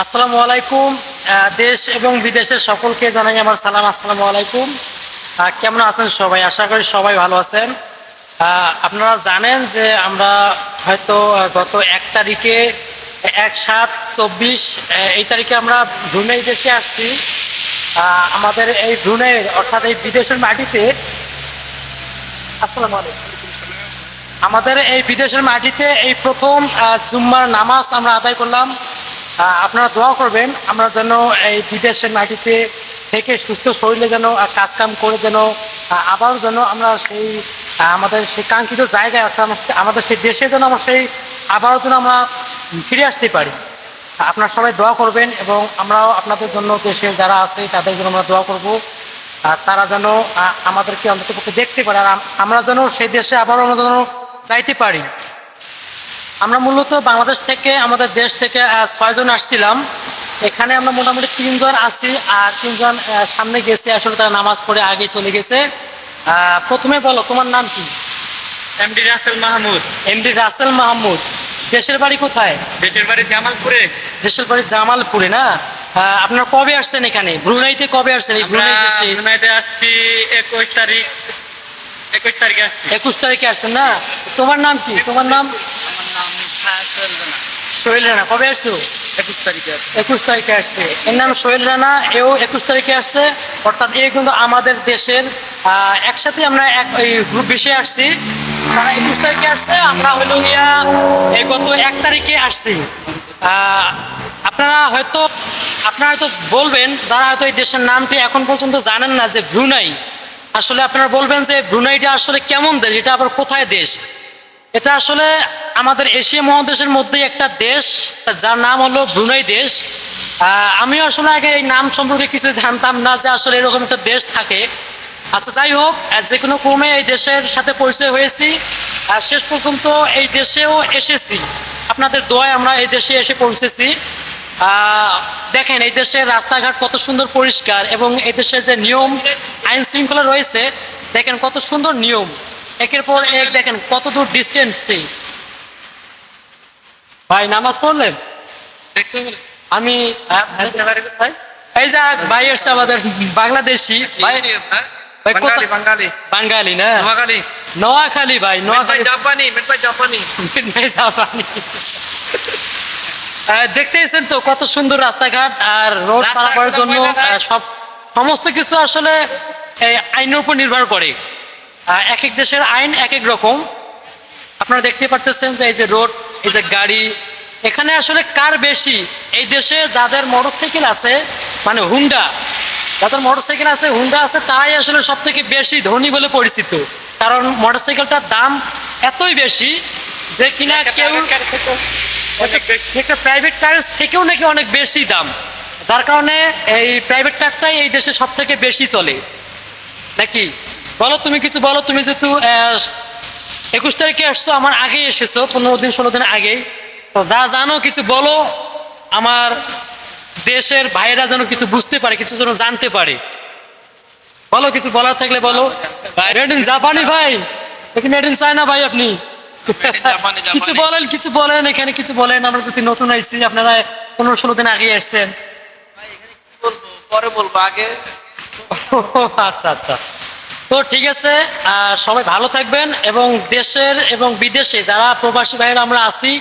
আসসালামু আলাইকুম। দেশ এবং বিদেশের সকলকে জানাই আমার সালাম। আসসালামু আলাইকুম। কেমন আছেন সবাই? আশা করি সবাই ভালো আছেন। আপনারা জানেন যে আমরা হয়তো গত 1 তারিখে 1/7/24 এই তারিখে আমরা ব্রুনেই দেশে আসছি। আমাদের এই ব্রুনেইয়ের অর্থাৎ এই বিদেশের মাটিতে আসসালামু আলাইকুম, আমাদের এই বিদেশের মাটিতে এই প্রথম জুম্মার নামাজ আমরা আদায় করলাম। আপনারা দোয়া করবেন আমরা যেন এই বিদেশের মাটিতে থেকে সুস্থ শরীরে যেন কাজকাম করে যেন আবার যেন আমরা সেই আমাদের সেই কাঙ্ক্ষিত জায়গায় অর্থাৎ আমাদের সেই দেশে যেন আমরা সেই আবারও যেন আমরা ফিরে আসতে পারি। আপনারা সবাই দোয়া করবেন এবং আমরাও আপনাদের জন্য দেশে যারা আছে তাদের জন্য আমরা দোয়া করব। তারা যেন আমাদেরকে অন্ততপক্ষে দেখতে পারে আর আমরা যেন সেই দেশে আবারও আমরা যেন যাইতে পারি। আমরা মূলত বাংলাদেশ থেকে আমাদের দেশ থেকে 6 জন আসছিলাম। এখানে আমরা মোটামুটি 3 জন আছি আর 3 জন সামনে গেছে, আসলে তারা নামাজ পড়ে আগে চলে গেছে। প্রথমে বলো তোমার নাম কি? এমডি রাসেল মাহমুদ। এমডি রাসেল মাহমুদ। দেশের বাড়ি কোথায়? দেশের বাড়ি জামালপুরে। দেশের বাড়ি জামালপুরে না? আপনারা কবে আসছেন এখানে ব্রুনাইতে? কবে আসছেন এই ব্রুনাই দেশে? ব্রুনাইতে আসছি 21 তারিখ। 21 তারিখে আসছি। 21 তারিখে আসছেন না? তোমার নাম কি? তোমার নাম? আমার নাম সোহেল রানা। কবে আসছো? 21 তারিখে আসছি। 21 তারিখে আসছে। এর নাম সোহেল রানা, এও 21 তারিখে আসছে। অর্থাৎ এই কিন্তু আমাদের দেশের একসাথে আমরা এই গ্রুপ বিষয়ে আসছি। তারা 21 তারিখে আসছে, আমরা হলো গিয়া এই গত 1 তারিখে আসছি। আপনারা হয়তো বলবেন যারা হয়তো এই দেশের নামটি এখন পর্যন্ত জানেন না যে ব্রুনাই, আসলে আপনারা বলবেন যে ব্রুনাইটা আসলে কেমন দেশ, এটা আবার কোথায় দেশ? এটা আসলে আমাদের এশিয়া মহাদেশের মধ্যেই একটা দেশ যার নাম হলো ব্রুনাই দেশ। আমিও আসলে আগে এই নাম সম্পর্কে কিছু জানতাম না যে আসলে এরকম একটা দেশ থাকে। আচ্ছা, যাই হোক, যে কোনো ক্রমে এই দেশের সাথে পরিচয় হয়েছি আর শেষ পর্যন্ত এই দেশেও এসেছি। আপনাদের দোয়ায় আমরা এই দেশে এসে পৌঁছেছি। দেখেন এই দেশের রাস্তাঘাট কত সুন্দর পরিষ্কার এবং এই দেশের যে নিয়ম আইন শৃঙ্খলা রয়েছে, দেখেন কত সুন্দর নিয়ম, একের পর এক। দেখেন কত দূর ডিস্টেন্সে। ভাই নামাজ পড়লেন? আমি এই যে ভাই এসছে আমাদের বাংলাদেশি ভাই। ভাই বাঙালি বাঙালি বাঙালি না? নোয়াখালী। নোয়াখালী ভাই, নোয়াখালী। জাপানি জাপানি। দেখতেছেন তো কত সুন্দর রাস্তাঘাট আর রোড পারাপারের জন্য সমস্ত কিছু আসলে এই আইনের উপর নির্ভর করে। এক এক দেশের আইন এক এক রকম। আপনারা দেখতে পারতেছেন যে এই যে রোড, এই যে গাড়ি, এখানে আসলে কার বেশি? এই দেশে যাদের মোটরসাইকেল আছে, মানে হুন্ডা, যাদের মোটরসাইকেল আছে হুন্ডা আছে, তারাই আসলে সব থেকে বেশি ধনী বলে পরিচিত। কারণ মোটরসাইকেলটার দাম এতই বেশি যে কিনা কেউ একটা প্রাইভেট কারের থেকেও নাকি অনেক বেশি দাম, যার কারণে এই প্রাইভেট কারটাই এই দেশে সব থেকে বেশি চলে নাকি? বলো তুমি কিছু বলো। তুমি যেহেতু 21 তারিখে আসছো, আমার আগেই এসেছো, 15 দিন 16 দিন আগেই, তো যা জানো কিছু বলো। আমার দেশের ভাইরা যেন কিছু বুঝতে পারে, কিছু যেন জানতে পারে। বলো, কিছু বলার থাকলে বলো। মেড ইন জাপানি ভাই, মেড ইন চায়না ভাই। আপনি কিছু বলেন, কিছু বলেন, এখানে কিছু বলেন। আমরা যদি নতুন আসছি, আপনারা 15-16 দিন আগে আসছেন। পরে বলবো, আগে। আচ্ছা আচ্ছা, তো ঠিক আছে। সবাই ভালো থাকবেন এবং দেশের এবং বিদেশে যারা প্রবাসী ভাইয়েরা আমরা আছি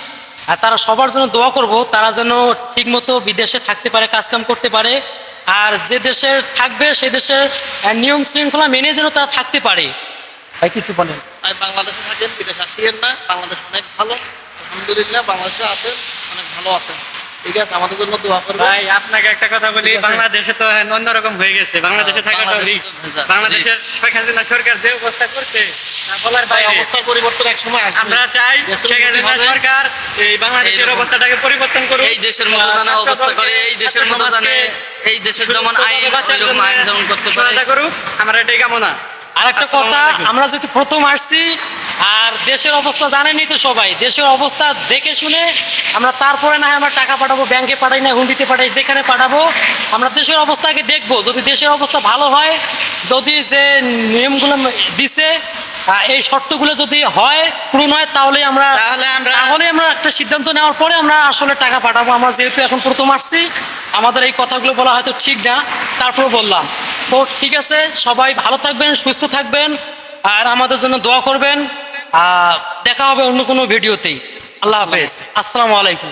আর তারা সবার জন্য দোয়া করব, তারা যেন ঠিকমতো বিদেশে থাকতে পারে, কাজকাম করতে পারে। আর যে দেশের থাকবে সেই দেশের নিয়ম শৃঙ্খলা মেনে যেন তারা থাকতে পারে। ভাই কিছু বলেন। বাংলাদেশে থাকেন, বিদেশ আসিয়েন না। বাংলাদেশ অনেক ভালো, আলহামদুলিল্লাহ। বাংলাদেশে আছেন, অনেক ভালো আছেন। ঠিক আছে, আমাদের জন্য দোয়া করবেন। ভাই আপনাকে একটা কথা বলি, বাংলাদেশে তো অন্যরকম হয়ে গেছে। বাংলাদেশে থাকাটা রিস্ক। বাংলাদেশের শেখ হাসিনা সরকার যে অবস্থা করছে বলার বাইরে। অবস্থা পরিবর্তন এক সময় আসবে। আমরা চাই শেখ হাসিনা সরকার এই বাংলাদেশের অবস্থাটাকে পরিবর্তন করুক। এই দেশের মতো জানে অবস্থা করে, এই দেশের মতো জানে, এই দেশের যেমন আইন ওইরকম আইন যেমন করতে পারে করুক, আমার এটাই কামনা। আর একটা কথা, আমরা যেহেতু প্রথম আসছি আর দেশের অবস্থা জানেনি তো সবাই, দেশের অবস্থা দেখে শুনে আমরা তারপরে না হয় আমরা টাকা পাঠাবো, ব্যাংকে পাঠাই না হুন্ডিতে পাঠাই, যেখানে পাঠাবো আমরা দেশের অবস্থাকে দেখবো। যদি দেশের অবস্থা ভালো হয়, যদি যে নিয়মগুলো দিছে এই শর্তগুলো যদি পূরণ হয় তাহলে আমরা একটা সিদ্ধান্ত নেওয়ার পরে আমরা আসলে টাকা পাঠাবো। আমরা যেহেতু এখন প্রথম আসছি, আমাদের এই কথাগুলো বলা হয়তো ঠিক না, তারপরে বললাম। তো ঠিক আছে, সবাই ভালো থাকবেন, সুস্থ থাকবেন, আর আমাদের জন্য দোয়া করবেন। দেখা হবে অন্য কোনো ভিডিওতেই। আল্লাহ হাফেজ, আসসালামু আলাইকুম।